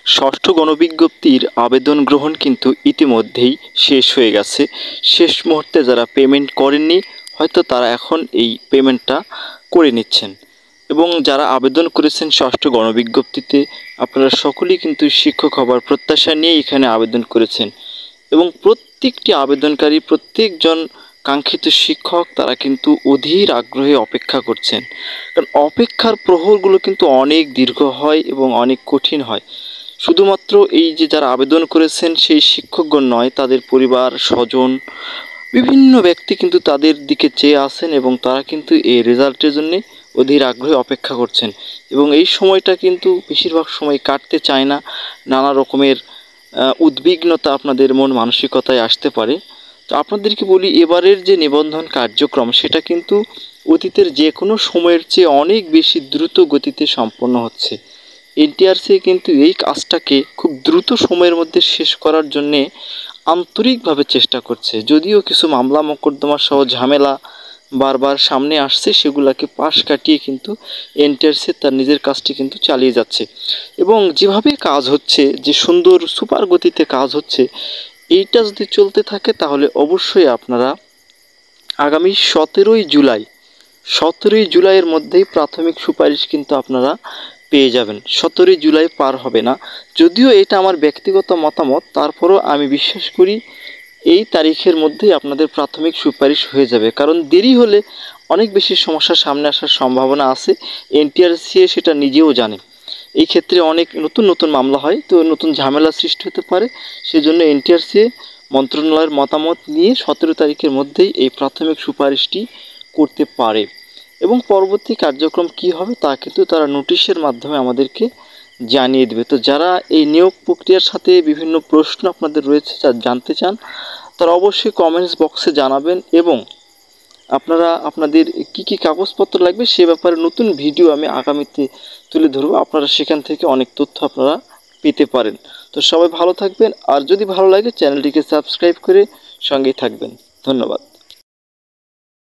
ষষ্ঠ গণবিজ্ঞপ্তির আবেদন গ্রহণ কিন্তু ইতিমধ্যেই শেষ হয়ে গেছে। শেষ মুহূর্তে যারা পেমেন্ট করেননি হয়তো তারা এখন এই পেমেন্টটা করে নিচ্ছেন। এবং যারা আবেদন করেছেন ষষ্ঠ গণবিজ্ঞপ্তিতে আপনারা সকলেই কিন্তু শিক্ষক হবার প্রত্যাশা নিয়ে এখানে আবেদন করেছেন। এবং প্রত্যেকটি আবেদনকারী প্রত্যেকজন কাঙ্ক্ষিত শিক্ষক তারা কিন্তু অধীর আগ্রহে অপেক্ষা করছেন। কারণ অপেক্ষার প্রহরগুলো কিন্তু অনেক দীর্ঘ হয় এবং অনেক কঠিন হয়। শুধুমাত্র এই যে যারা আবেদন করেছেন সেই শিক্ষকগণ নয়, তাদের পরিবার স্বজন বিভিন্ন ব্যক্তি কিন্তু তাদের দিকে চেয়ে আসেন এবং তারা কিন্তু এই রেজাল্টের জন্যে অধীর আগ্রহে অপেক্ষা করছেন। এবং এই সময়টা কিন্তু বেশিরভাগ সময় কাটতে চায় না, নানা রকমের উদ্বিগ্নতা আপনাদের মন মানসিকতায় আসতে পারে। তো আপনাদেরকে বলি, এবারের যে নিবন্ধন কার্যক্রম সেটা কিন্তু অতীতের যে কোনো সময়ের চেয়ে অনেক বেশি দ্রুত গতিতে সম্পন্ন হচ্ছে। এনটিআরসি কিন্তু এই কাজটাকে খুব দ্রুত সময়ের মধ্যে শেষ করার জন্যে আন্তরিকভাবে চেষ্টা করছে। যদিও কিছু মামলা মোকদ্দমা সহ ঝামেলা বারবার সামনে আসছে, সেগুলোকে পাশ কাটিয়ে কিন্তু এনটিআরসি তার নিজের কাজটি কিন্তু চালিয়ে যাচ্ছে। এবং যেভাবে কাজ হচ্ছে, যে সুন্দর সুপার গতিতে কাজ হচ্ছে, এইটা যদি চলতে থাকে তাহলে অবশ্যই আপনারা আগামী 17ই জুলাইয়ের মধ্যেই প্রাথমিক সুপারিশ কিন্তু আপনারা পেয়ে যাবেন। 17ই জুলাই পার হবে না, যদিও এটা আমার ব্যক্তিগত মতামত, তারপরও আমি বিশ্বাস করি এই তারিখের মধ্যেই আপনাদের প্রাথমিক সুপারিশ হয়ে যাবে। কারণ দেরি হলে অনেক বেশি সমস্যার সামনে আসার সম্ভাবনা আছে, এনটিআরসি সেটা নিজেও জানে। এই ক্ষেত্রে অনেক নতুন নতুন মামলা হয়, তো নতুন ঝামেলা সৃষ্টি হতে পারে। সেজন্য এনটিআরসি মন্ত্রণালয়ের মতামত নিয়ে 17 তারিখের মধ্যেই এই প্রাথমিক সুপারিশটি করতে পারে। এবং পরবর্তী কার্যক্রম কি হবে তা কিন্তু তারা নোটিশের মাধ্যমে আমাদেরকে জানিয়ে দেবে। তো যারা এই নিয়োগ প্রক্রিয়ার সাথে বিভিন্ন প্রশ্ন আপনাদের রয়েছে, যা জানতে চান, তারা অবশ্যই কমেন্টস বক্সে জানাবেন। এবং আপনারা আপনাদের কি কি কাগজপত্র লাগবে সে ব্যাপারে নতুন ভিডিও আমি আগামীতে তুলে ধরবো। আপনারা সেখান থেকে অনেক তথ্য আপনারা পেতে পারেন। তো সবাই ভালো থাকবেন, আর যদি ভালো লাগে চ্যানেলটিকে সাবস্ক্রাইব করে সঙ্গেই থাকবেন। ধন্যবাদ।